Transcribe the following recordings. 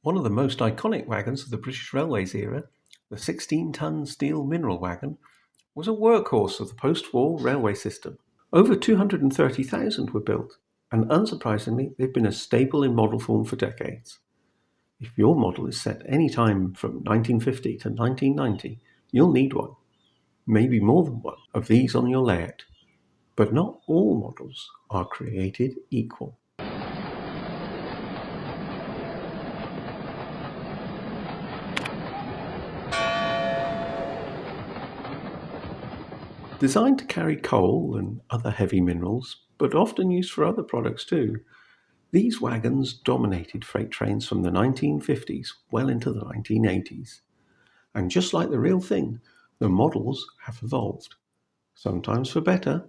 One of the most iconic wagons of the British Railways era, the 16-ton steel mineral wagon, was a workhorse of the post-war railway system. Over 230,000 were built, and unsurprisingly, they've been a staple in model form for decades. If your model is set any time from 1950 to 1990, you'll need one, maybe more than one, of these on your layout. But not all models are created equal. Designed to carry coal and other heavy minerals, but often used for other products too, these wagons dominated freight trains from the 1950s well into the 1980s. And just like the real thing, the models have evolved, sometimes for better,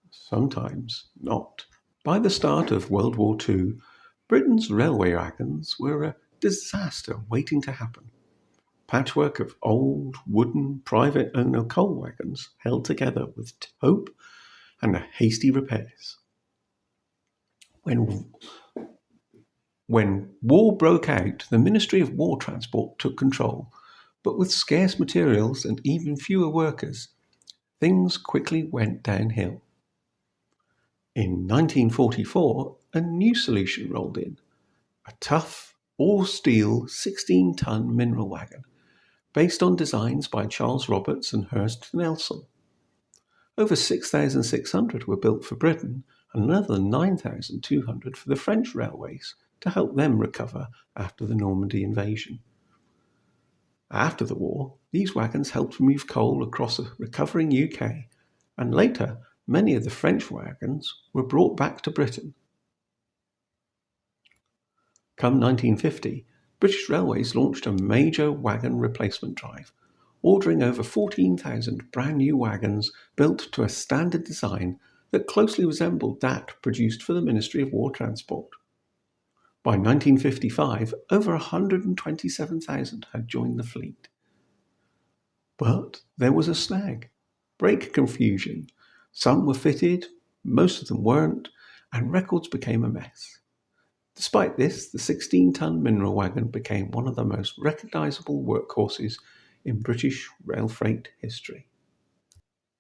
sometimes not. By the start of World War II, Britain's railway wagons were a disaster waiting to happen. Patchwork of old, wooden, private owner coal wagons held together with hope and hasty repairs. When war broke out, the Ministry of War Transport took control, but with scarce materials and even fewer workers, things quickly went downhill. In 1944, a new solution rolled in, a tough, all-steel 16-ton mineral wagon, based on designs by Charles Roberts and Hurst Nelson. Over 6,600 were built for Britain and another 9,200 for the French railways to help them recover after the Normandy invasion. After the war, these wagons helped move coal across a recovering UK, and later many of the French wagons were brought back to Britain. Come 1950, British Railways launched a major wagon replacement drive, ordering over 14,000 brand new wagons built to a standard design that closely resembled that produced for the Ministry of War Transport. By 1955, over 127,000 had joined the fleet. But there was a snag: brake confusion. Some were fitted, most of them weren't, and records became a mess. Despite this, the 16-ton mineral wagon became one of the most recognisable workhorses in British rail freight history.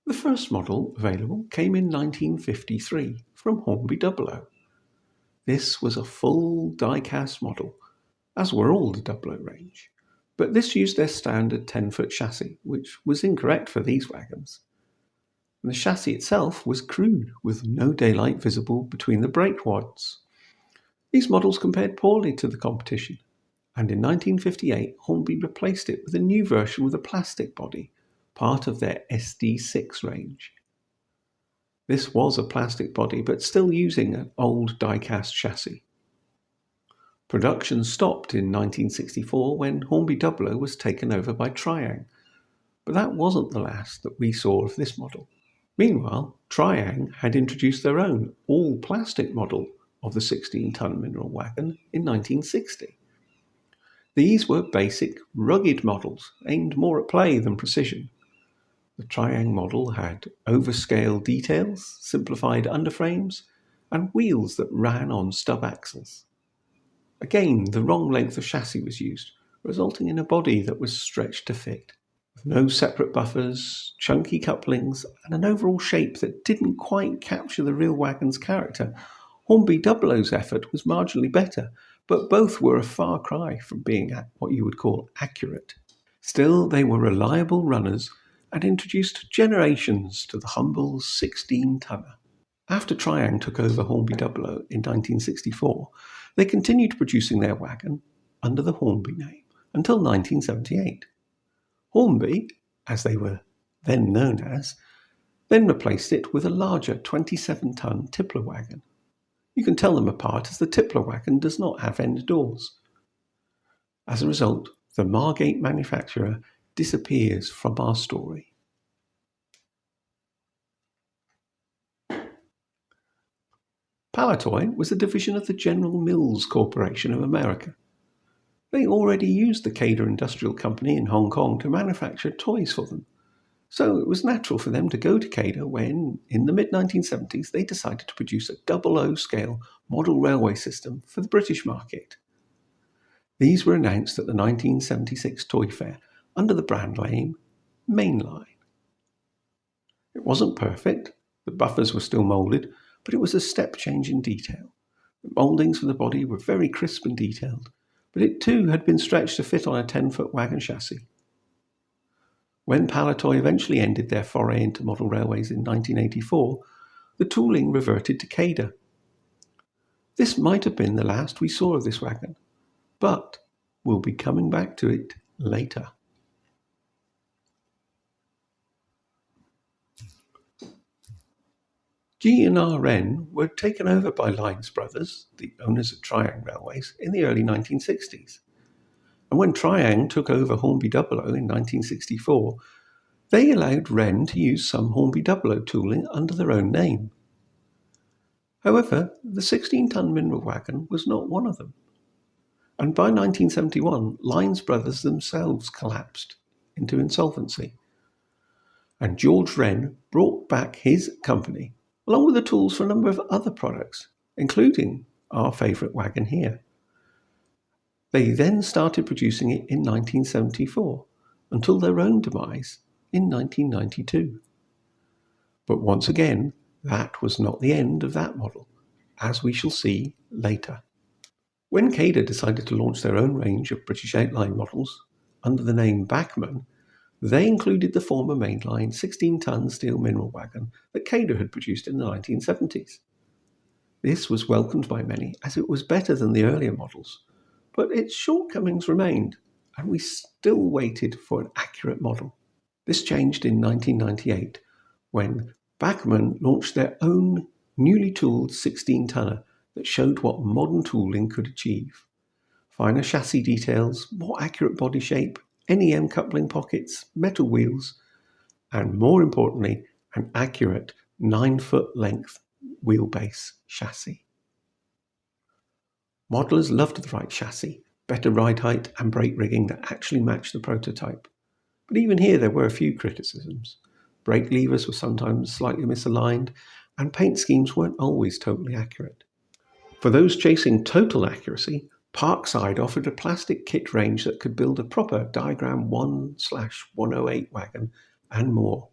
The first model available came in 1953 from Hornby 00. This was a full die-cast model, as were all the 00 range, but this used their standard 10-foot chassis, which was incorrect for these wagons. And the chassis itself was crude, with no daylight visible between the brake rods. These models compared poorly to the competition, and in 1958 Hornby replaced it with a new version with a plastic body, part of their SD6 range. This was a plastic body, but still using an old die-cast chassis. Production stopped in 1964 when Hornby 00 was taken over by Triang, but that wasn't the last that we saw of this model. Meanwhile, Triang had introduced their own all-plastic model of the 16-ton mineral wagon in 1960. These were basic, rugged models aimed more at play than precision. The Triang model had overscale details, simplified underframes, and wheels that ran on stub axles. Again, the wrong length of chassis was used, resulting in a body that was stretched to fit. With no separate buffers, chunky couplings, and an overall shape that didn't quite capture the real wagon's character, Hornby 00's effort was marginally better, but both were a far cry from being what you would call accurate. Still, they were reliable runners and introduced generations to the humble 16-tonner. After Triang took over Hornby 00 in 1964, they continued producing their wagon under the Hornby name until 1978. Hornby, as they were then known as, then replaced it with a larger 27-ton tippler wagon. You can tell them apart as the tippler wagon does not have end doors. As a result, the Margate manufacturer disappears from our story. Palitoy was a division of the General Mills Corporation of America. They already used the Cader Industrial Company in Hong Kong to manufacture toys for them, so it was natural for them to go to Cader when, in the mid-1970s, they decided to produce a 00 scale model railway system for the British market. These were announced at the 1976 Toy Fair under the brand name Mainline. It wasn't perfect, the buffers were still moulded, but it was a step change in detail. The mouldings for the body were very crisp and detailed, but it too had been stretched to fit on a 10-foot wagon chassis. When Palitoy eventually ended their foray into model railways in 1984, the tooling reverted to Cada. This might have been the last we saw of this wagon, but we'll be coming back to it later. G&R Wren were taken over by Lyons Brothers, the owners of Triang Railways, in the early 1960s. And when Triang took over Hornby 00 in 1964, they allowed Wren to use some Hornby 00 tooling under their own name. However, the 16-ton mineral wagon was not one of them. And by 1971, Lyons Brothers themselves collapsed into insolvency. And George Wren brought back his company, along with the tools for a number of other products, including our favourite wagon here. They then started producing it in 1974, until their own demise in 1992. But once again, that was not the end of that model, as we shall see later. When Cada decided to launch their own range of British Outline models under the name Bachmann, they included the former mainline 16-ton steel mineral wagon that Cada had produced in the 1970s. This was welcomed by many as it was better than the earlier models, but its shortcomings remained, and we still waited for an accurate model. This changed in 1998 when Bachmann launched their own newly tooled 16-tonner that showed what modern tooling could achieve. Finer chassis details, more accurate body shape, NEM coupling pockets, metal wheels, and more importantly, an accurate 9-foot length wheelbase chassis. Modelers loved the right chassis, better ride height and brake rigging that actually matched the prototype. But even here there were a few criticisms. Brake levers were sometimes slightly misaligned, and paint schemes weren't always totally accurate. For those chasing total accuracy, Parkside offered a plastic kit range that could build a proper Diagram 1/108 wagon and more.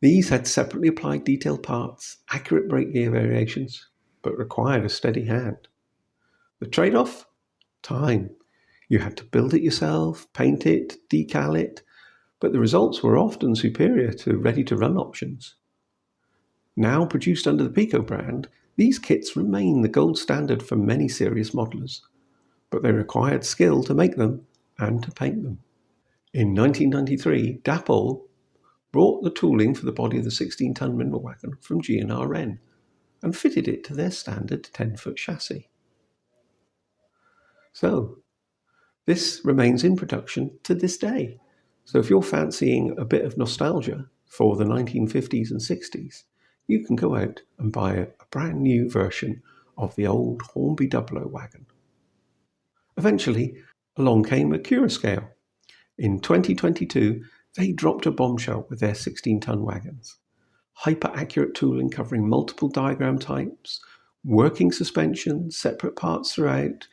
These had separately applied detailed parts, accurate brake gear variations, but required a steady hand. The trade-off? Time. You had to build it yourself, paint it, decal it, but the results were often superior to ready-to-run options. Now produced under the Pico brand, these kits remain the gold standard for many serious modelers, but they required skill to make them and to paint them. In 1993, Dapol brought the tooling for the body of the 16-ton mineral wagon from G&R Wren and fitted it to their standard 10-foot chassis. So, this remains in production to this day. So if you're fancying a bit of nostalgia for the 1950s and 60s, you can go out and buy a brand new version of the old Hornby 00 wagon. Eventually, along came a Curascale. In 2022, they dropped a bombshell with their 16-ton wagons. Hyper-accurate tooling covering multiple diagram types, working suspension, separate parts throughout,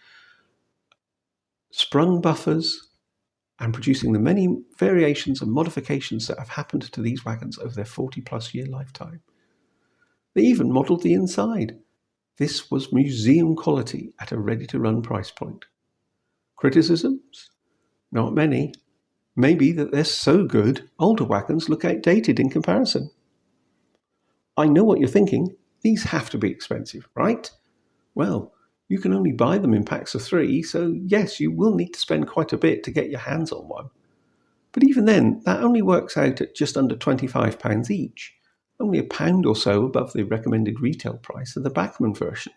sprung buffers, and producing the many variations and modifications that have happened to these wagons over their 40-plus year lifetime. They even modelled the inside. This was museum quality at a ready-to-run price point. Criticisms? Not many. Maybe that they're so good, older wagons look outdated in comparison. I know what you're thinking. These have to be expensive, right? Well, you can only buy them in packs of 3, so yes, you will need to spend quite a bit to get your hands on one. But even then, that only works out at just under £25 each, only £1 or so above the recommended retail price of the Bachmann version.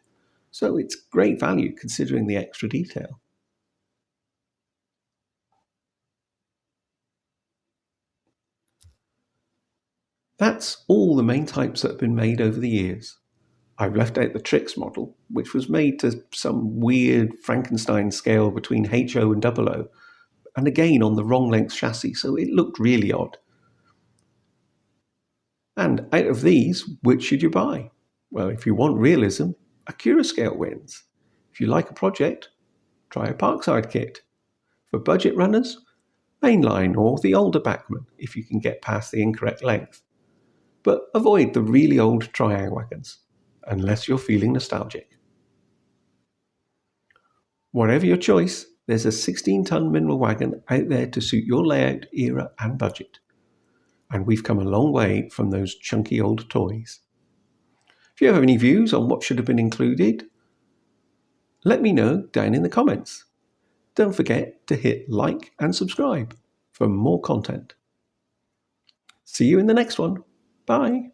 So it's great value considering the extra detail. That's all the main types that have been made over the years. I've left out the Trix model, which was made to some weird Frankenstein scale between HO and 00, and again on the wrong length chassis, so it looked really odd. And out of these, which should you buy? Well, if you want realism, a Curascale wins. If you like a project, try a Parkside kit. For budget runners, mainline or the older Bachmann if you can get past the incorrect length. But avoid the really old triang wagons, unless you're feeling nostalgic. Whatever your choice, there's a 16-ton mineral wagon out there to suit your layout, era and budget. And we've come a long way from those chunky old toys. If you have any views on what should have been included, let me know down in the comments. Don't forget to hit like and subscribe for more content. See you in the next one. Bye.